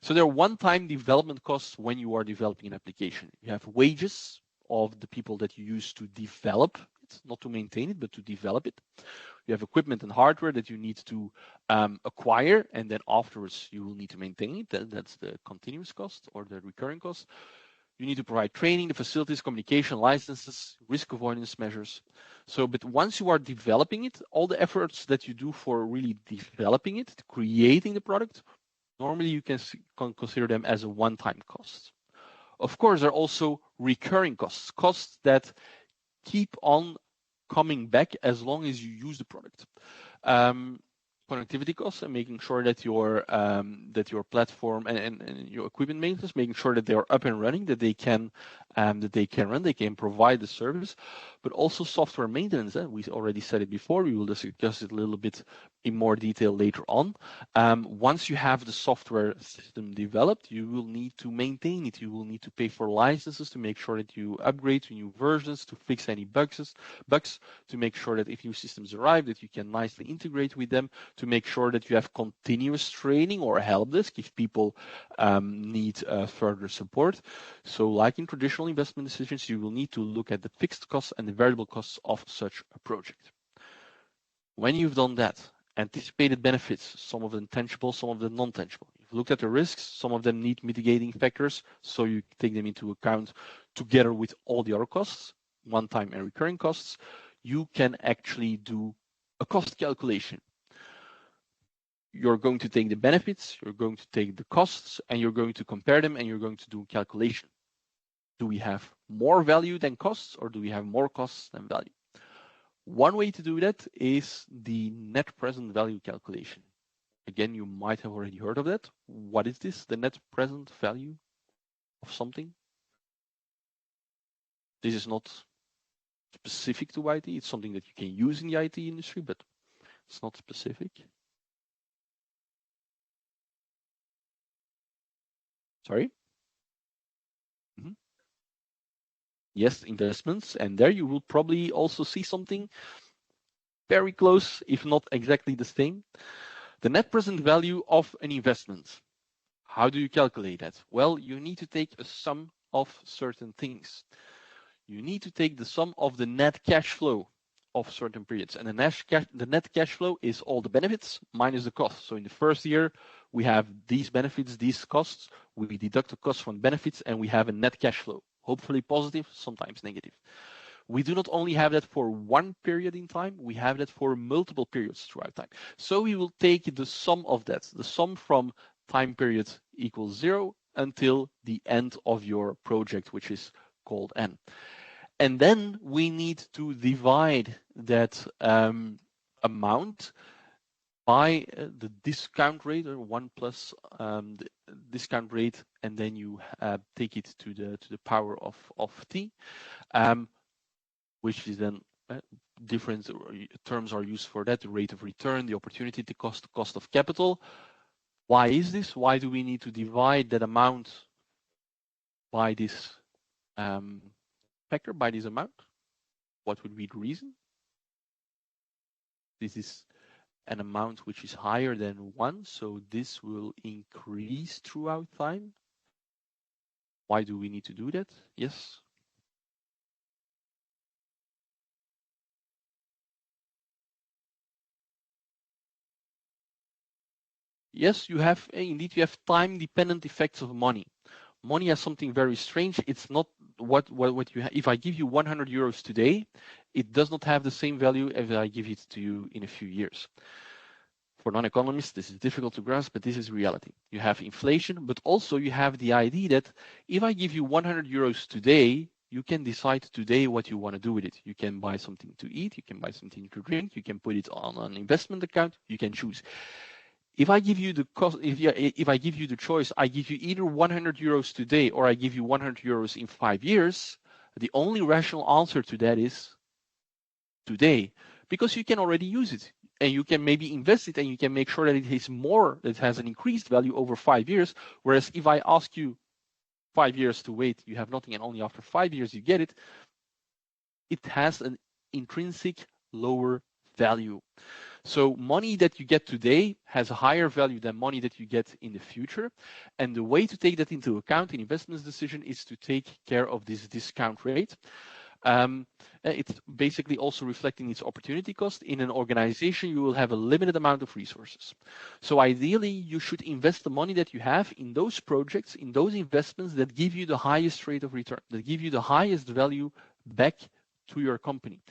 So there are one-time development costs when you are developing an application. You have wages of the people that you use to develop it, not to maintain it, but to develop it. You have equipment and hardware that you need to acquire, and then afterwards you will need to maintain it. That's the continuous cost or the recurring cost. You need to provide training, the facilities, communication, licenses, risk avoidance measures. So, but once you are developing it, all the efforts that you do for really developing it, creating the product, normally you can consider them as a one-time cost. Of course, there are also recurring costs, costs that keep on coming back as long as you use the product. Connectivity costs and making sure that your platform and your equipment maintenance, making sure that they are up and running, that they can run, they can provide the service, but also software maintenance. We already said it before. We will discuss it a little bit in more detail later on. Once you have the software system developed, you will need to maintain it. You will need to pay for licenses to make sure that you upgrade to new versions, to fix any bugs, to make sure that if new systems arrive, that you can nicely integrate with them, to make sure that you have continuous training or help desk if people need further support. So like in traditional investment decisions, you will need to look at the fixed costs and the variable costs of such a project. When you've done that, anticipated benefits, some of them tangible, some of them non-tangible. You've looked at the risks, some of them need mitigating factors, so you take them into account together with all the other costs, one-time and recurring costs. You can actually do a cost calculation. You're going to take the benefits, you're going to take the costs, and you're going to compare them, and you're going to do a calculation. Do we have more value than costs, or do we have more costs than value? One way to do that is the net present value calculation. Again, you might have already heard of that. What is this? The net present value of something? This is not specific to IT. It's something that you can use in the IT industry, but it's not specific. Sorry? Mm-hmm. Yes, investments. And there you will probably also see something very close, if not exactly the same. The net present value of an investment. How do you calculate that? Well, you need to take a sum of certain things. You need to take the sum of the net cash flow of certain periods. And the net cash flow is all the benefits minus the costs. So in the first year, we have these benefits, these costs. We deduct the costs from benefits, and we have a net cash flow. Hopefully positive, sometimes negative. We do not only have that for one period in time, we have that for multiple periods throughout time. So we will take the sum of that, the sum from time period equals 0 until the end of your project, which is called N. And then we need to divide that amount by the discount rate, or 1 plus the discount rate, and then you take it to the power of t, which is then different terms are used for that: the rate of return, the opportunity, the cost of capital. Why is this? Why do we need to divide that amount by this factor, by this amount? What would be the reason? This is an amount which is higher than 1, so this will increase throughout time. Why do we need to do that? Yes. Yes, you have indeed, you have time-dependent effects of money. Money has something very strange. It's not what you have. If I give you 100 euros today, it does not have the same value as I give it to you in a few years. For non-economists, this is difficult to grasp, but this is reality. You have inflation, but also you have the idea that if I give you 100 euros today, you can decide today what you want to do with it. You can buy something to eat, you can buy something to drink, you can put it on an investment account, you can choose. If I give you the cost, if I give you the choice, I give you either 100 euros today or I give you 100 euros in 5 years, the only rational answer to that is today, because you can already use it and you can maybe invest it and you can make sure that it is more, that it has an increased value over 5 years. Whereas if I ask you 5 years to wait, you have nothing, and only after 5 years you get it, it has an intrinsic lower value. So money that you get today has a higher value than money that you get in the future. And the way to take that into account in investments decision is to take care of this discount rate. It's basically also reflecting its opportunity cost. In an organization, you will have a limited amount of resources. So ideally, you should invest the money that you have in those projects, in those investments that give you the highest rate of return, that give you the highest value back to your company.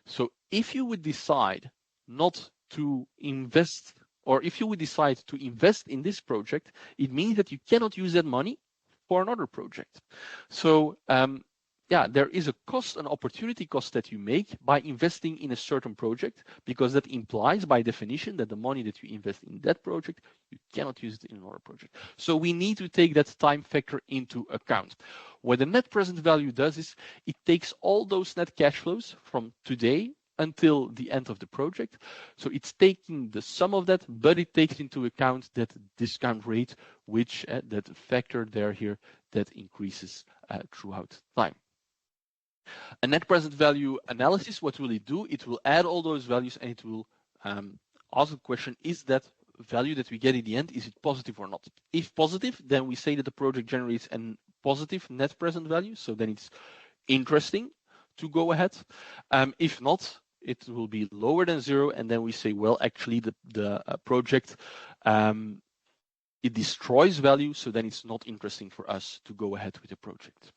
So if you would decide not to invest, or if you would decide to invest in this project, it means that you cannot use that money for another project. So yeah, there is a cost, an opportunity cost that you make by investing in a certain project, because that implies by definition that the money that you invest in that project, you cannot use it in another project. So we need to take that time factor into account. What the net present value does is it takes all those net cash flows from today until the end of the project. So it's taking the sum of that, but it takes into account that discount rate, which that factor there here that increases throughout time. A net present value analysis, what will it do? It will add all those values and it will ask the question, is that value that we get in the end, is it positive or not? If positive, then we say that the project generates a positive net present value. So then it's interesting to go ahead. If not, it will be lower than 0. And then we say, well, actually the project, it destroys value. So then it's not interesting for us to go ahead with the project.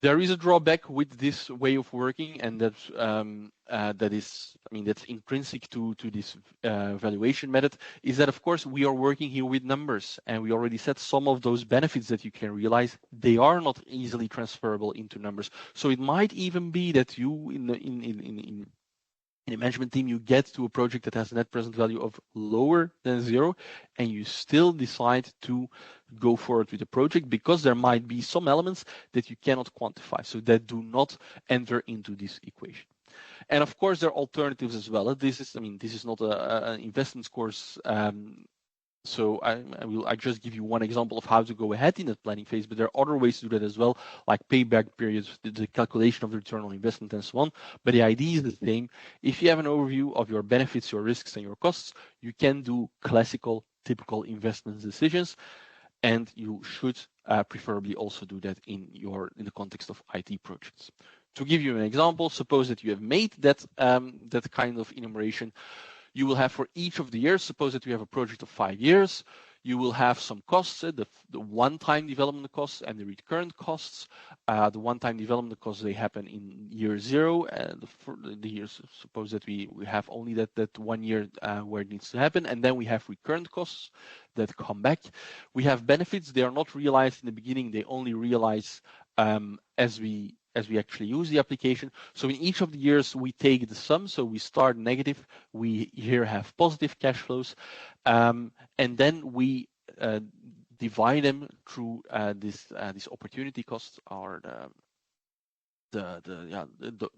There is a drawback with this way of working, and that's that's intrinsic to this valuation method, is that of course we are working here with numbers, and we already said some of those benefits that you can realize, they are not easily transferable into numbers. So it might even be that you in a management team, you get to a project that has a net present value of lower than 0, and you still decide to go forward with the project because there might be some elements that you cannot quantify, so that do not enter into this equation. And of course, there are alternatives as well. This is not an investment course. So I just give you one example of how to go ahead in that planning phase, but there are other ways to do that as well, like payback periods, the calculation of the return on investment, and so on. But the idea is the same. If you have an overview of your benefits, your risks, and your costs, you can do classical, typical investment decisions, and you should preferably also do that in the context of IT projects. To give you an example, suppose that you have made that kind of enumeration. You will have for each of the years, suppose that you have a project of 5 years, you will have some costs, the one-time development costs and the recurrent costs. The one-time development costs, they happen in year 0, and the years, suppose that we have only that 1 year where it needs to happen, and then we have recurrent costs that come back. We have benefits, they are not realized in the beginning, they only realize as we actually use the application. So in each of the years, we take the sum. So we start negative. We here have positive cash flows. And then we divide them through this opportunity costs, or the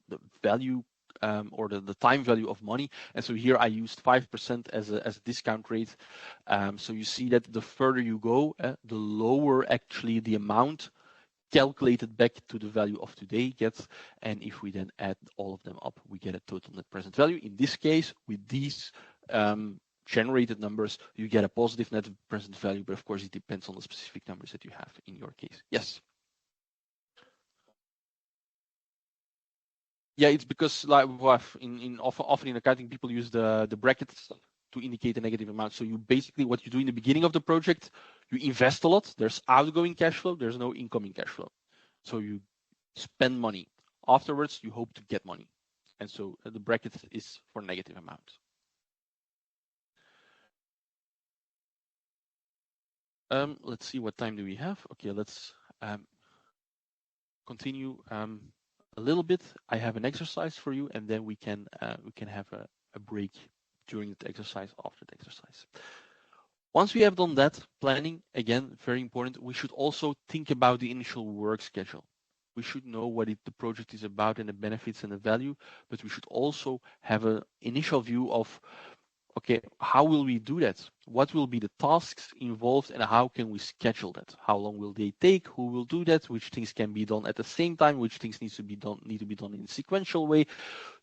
value or the time value of money. And so here I used 5% as a discount rate. So you see that the further you go, the lower actually the amount calculated back to the value of today gets, and if we then add all of them up, we get a total net present value. In this case, with these generated numbers, you get a positive net present value, but of course it depends on the specific numbers that you have in your case. Yes. Yeah, it's because like often in accounting people use the brackets to indicate a negative amount. So you basically what you do in the beginning of the project, you invest a lot. There's outgoing cash flow. There's no incoming cash flow. So you spend money. Afterwards, you hope to get money, and so the bracket is for negative amount. Let's see, what time do we have? Okay, let's continue a little bit. I have an exercise for you, and then we can have a break during the exercise, after the exercise. Once we have done that, planning, again, very important, we should also think about the initial work schedule. We should know what the project is about and the benefits and the value, but we should also have an initial view of, okay, how will we do that? What will be the tasks involved and how can we schedule that? How long will they take? Who will do that? Which things can be done at the same time? Which things need to be done in a sequential way?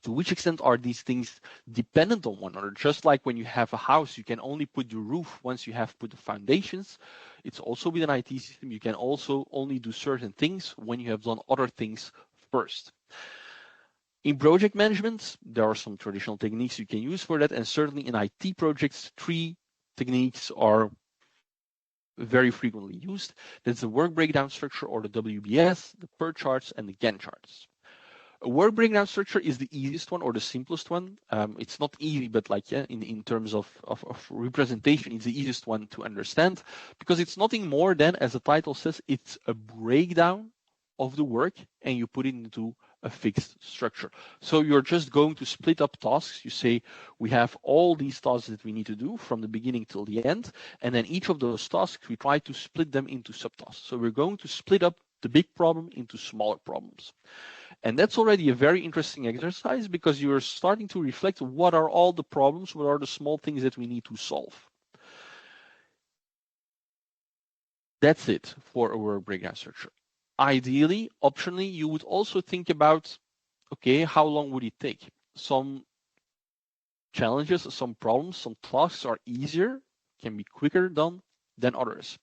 To which extent are these things dependent on one another? Just like when you have a house, you can only put your roof once you have put the foundations. It's also with an IT system. You can also only do certain things when you have done other things first. In project management, there are some traditional techniques you can use for that, and certainly in IT projects, 3 techniques are very frequently used. That's the work breakdown structure, or the WBS, the PERT charts, and the Gantt charts. A work breakdown structure is the easiest one or the simplest one. It's not easy, but like in terms of representation, it's the easiest one to understand, because it's nothing more than, as the title says, it's a breakdown of the work and you put it into a fixed structure. So you're just going to split up tasks. You say, we have all these tasks that we need to do from the beginning till the end. And then each of those tasks, we try to split them into subtasks. So we're going to split up the big problem into smaller problems. And that's already a very interesting exercise, because you're starting to reflect, what are all the problems? What are the small things that we need to solve? That's it for a work breakdown structure. Ideally, optionally, you would also think about, okay, how long would it take? Some challenges, some problems, some tasks are easier, can be quicker done than others.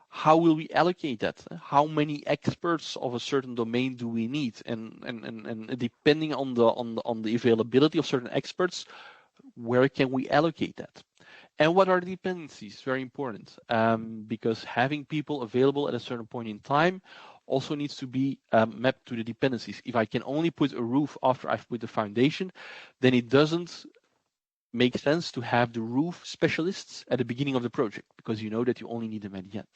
How will we allocate that? How many experts of a certain domain do we need? And depending on the availability of certain experts, where can we allocate that? And what are the dependencies? Very important, because having people available at a certain point in time also needs to be mapped to the dependencies. If I can only put a roof after I've put the foundation, then it doesn't make sense to have the roof specialists at the beginning of the project, because you know that you only need them at the end.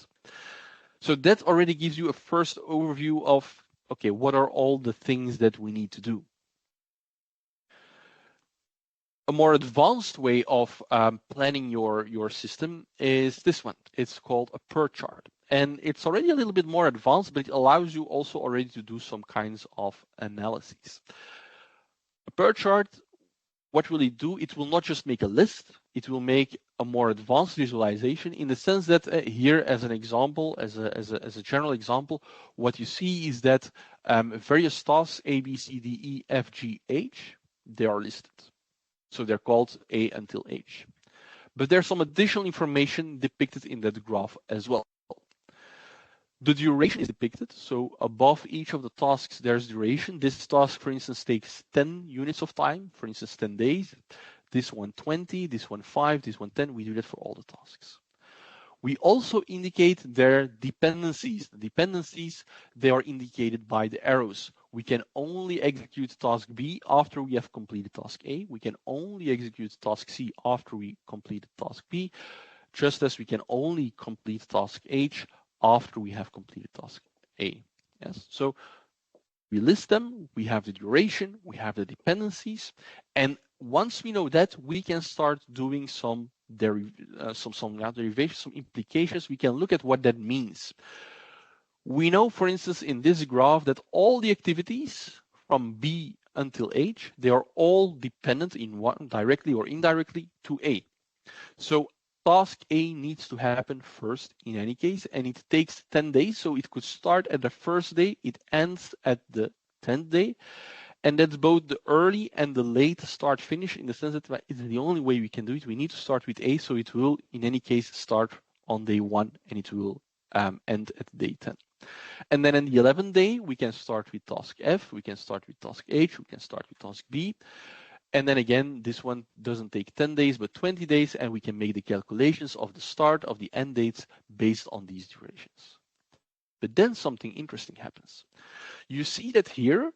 So that already gives you a first overview of, okay, what are all the things that we need to do? A more advanced way of planning your system is this one. It's called a PERT chart. And it's already a little bit more advanced, but it allows you also already to do some kinds of analyses. A PERT chart, what will it do? It will not just make a list, it will make a more advanced visualization, in the sense that here, as an example, as a general example, what you see is that various tasks, A, B, C, D, E, F, G, H, they are listed. So they're called A until H. But there's some additional information depicted in that graph as well. The duration is depicted. So above each of the tasks, there's duration. This task, for instance, takes 10 units of time, for instance, 10 days. This one 20, this one 5, this one 10. We do that for all the tasks. We also indicate their dependencies. The dependencies, they are indicated by the arrows. We can only execute task B after we have completed task A. We can only execute task C after we completed task B, just as we can only complete task H after we have completed task A. Yes. So we list them, we have the duration, we have the dependencies, and once we know that, we can start doing some derivations, some implications. We can look at what that means. We know, for instance, in this graph, that all the activities from B until H, they are all dependent in one, directly or indirectly, to A. So task A needs to happen first in any case, and it takes 10 days. So it could start at the first day, it ends at the 10th day. And that's both the early and the late start finish, in the sense that it's the only way we can do it. We need to start with A, so it will in any case start on day 1 and it will end at day 10. And then in the 11th day, we can start with task F, we can start with task H, we can start with task B. And then again, this one doesn't take 10 days, but 20 days, and we can make the calculations of the start, of the end dates based on these durations. But then something interesting happens. You see that here,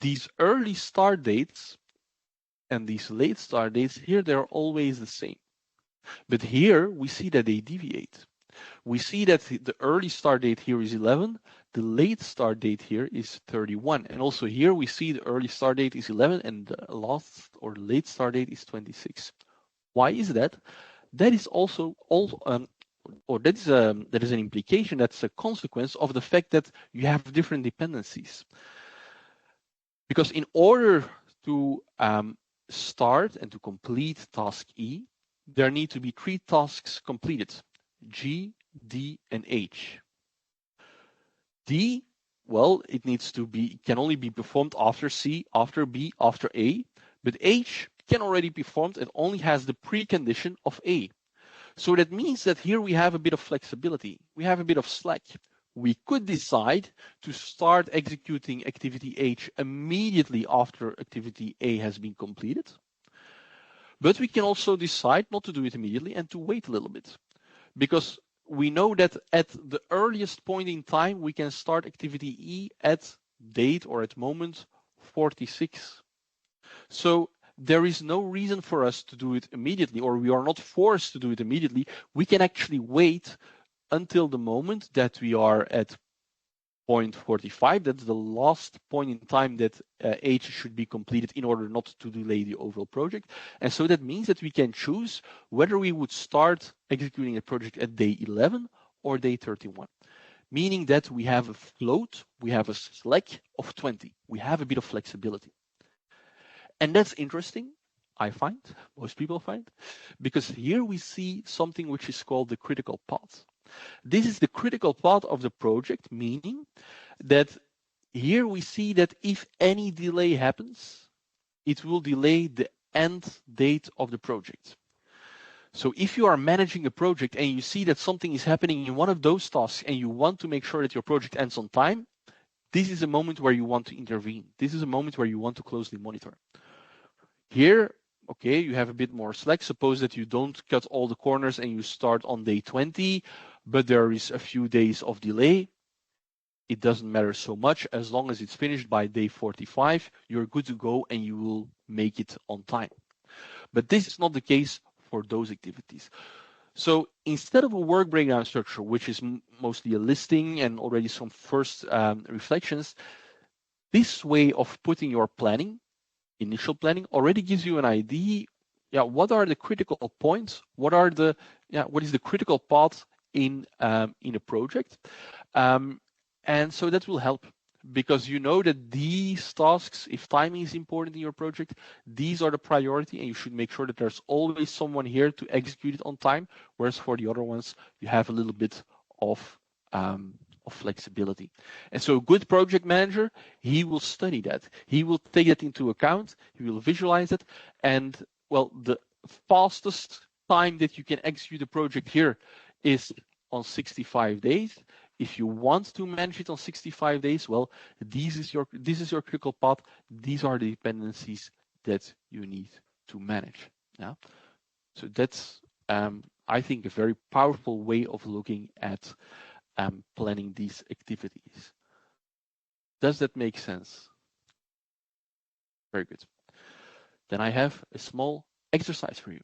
these early start dates and these late start dates, here they're always the same. But here we see that they deviate. We see that the early start date here is 11, the late start date here is 31. And also here we see the early start date is 11 and the last or late start date is 26. Why is that? That is also that is an implication, that's a consequence of the fact that you have different dependencies. Because in order to start and to complete task E, there need to be 3 tasks completed: G, D, and H. D, well, it can only be performed after C, after B, after A, but H can already be performed and only has the precondition of A. So that means that here we have a bit of flexibility. We have a bit of slack. We could decide to start executing activity H immediately after activity A has been completed. But we can also decide not to do it immediately and to wait a little bit. Because we know that at the earliest point in time, we can start activity E at date or at moment 46. So there is no reason for us to do it immediately, or we are not forced to do it immediately. We can actually wait until the moment that we are at point 45. That's the last point in time that H should be completed in order not to delay the overall project. And so that means that we can choose whether we would start executing a project at day 11 or day 31. Meaning that we have a float, we have a slack of 20. We have a bit of flexibility. And that's interesting, I find, most people find, because here we see something which is called the critical path. This is the critical path of the project, meaning that here we see that if any delay happens, it will delay the end date of the project. So if you are managing a project and you see that something is happening in one of those tasks and you want to make sure that your project ends on time, this is a moment where you want to intervene. This is a moment where you want to closely monitor. Here, okay, you have a bit more slack. Suppose that you don't cut all the corners and you start on day 20, but there is a few days of delay. It doesn't matter so much. As long as it's finished by day 45, you're good to go and you will make it on time. But this is not the case for those activities. So instead of a work breakdown structure, which is mostly a listing and already some first reflections, this way of putting your planning, initial planning, already gives you an idea. What are the critical points? What is the critical path in a project? And so that will help, because you know that these tasks, if timing is important in your project, these are the priority, and you should make sure that there's always someone here to execute it on time. Whereas for the other ones, you have a little bit of flexibility. And so a good project manager, he will study that. He will take that into account. He will visualize it. And well, the fastest time that you can execute a project here is on 65 days. If you want to manage it on 65 days, well, this is your critical path. These are the dependencies that you need to manage. Yeah. So that's I think a very powerful way of looking at planning these activities. Does that make sense? Very good. Then I have a small exercise for you.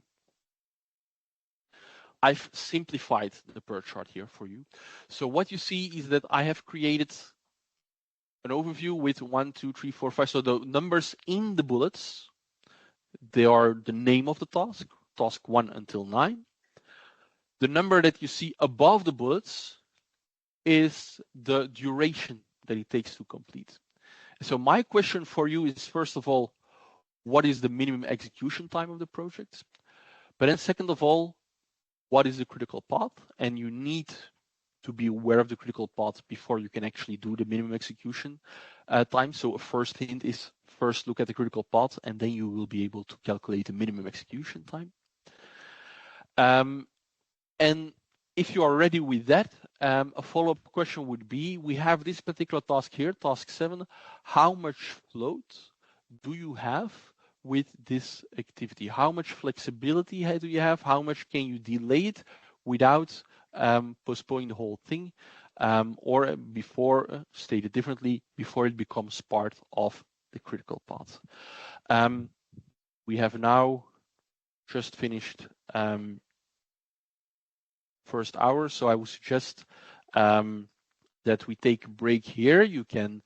I've simplified the PERT chart here for you. So what you see is that I have created an overview with 1, 2, 3, 4, 5. So the numbers in the bullets, they are the name of the task, task 1 until 9. The number that you see above the bullets is the duration that it takes to complete. So my question for you is, first of all, what is the minimum execution time of the project? But then second of all, what is the critical path? And you need to be aware of the critical path before you can actually do the minimum execution time. So a first hint is first look at the critical path, and then you will be able to calculate the minimum execution time. And if you are ready with that, a follow-up question would be, we have this particular task here, task 7. How much float do you have with this activity? How much flexibility do you have? How much can you delay it without postponing the whole thing? Or before, stated differently, before it becomes part of the critical path. We have now just finished first hour, so I would suggest that we take a break here. You can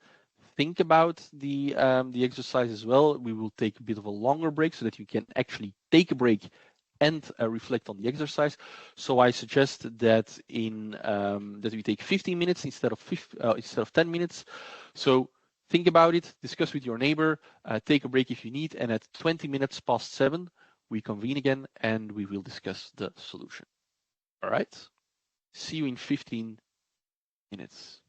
think about the exercise as well. We will take a bit of a longer break so that you can actually take a break and reflect on the exercise. So I suggest that that we take 15 minutes instead of 10 minutes. So think about it, discuss with your neighbor, take a break if you need, and at 20 minutes past 7, we convene again and we will discuss the solution. All right. See you in 15 minutes.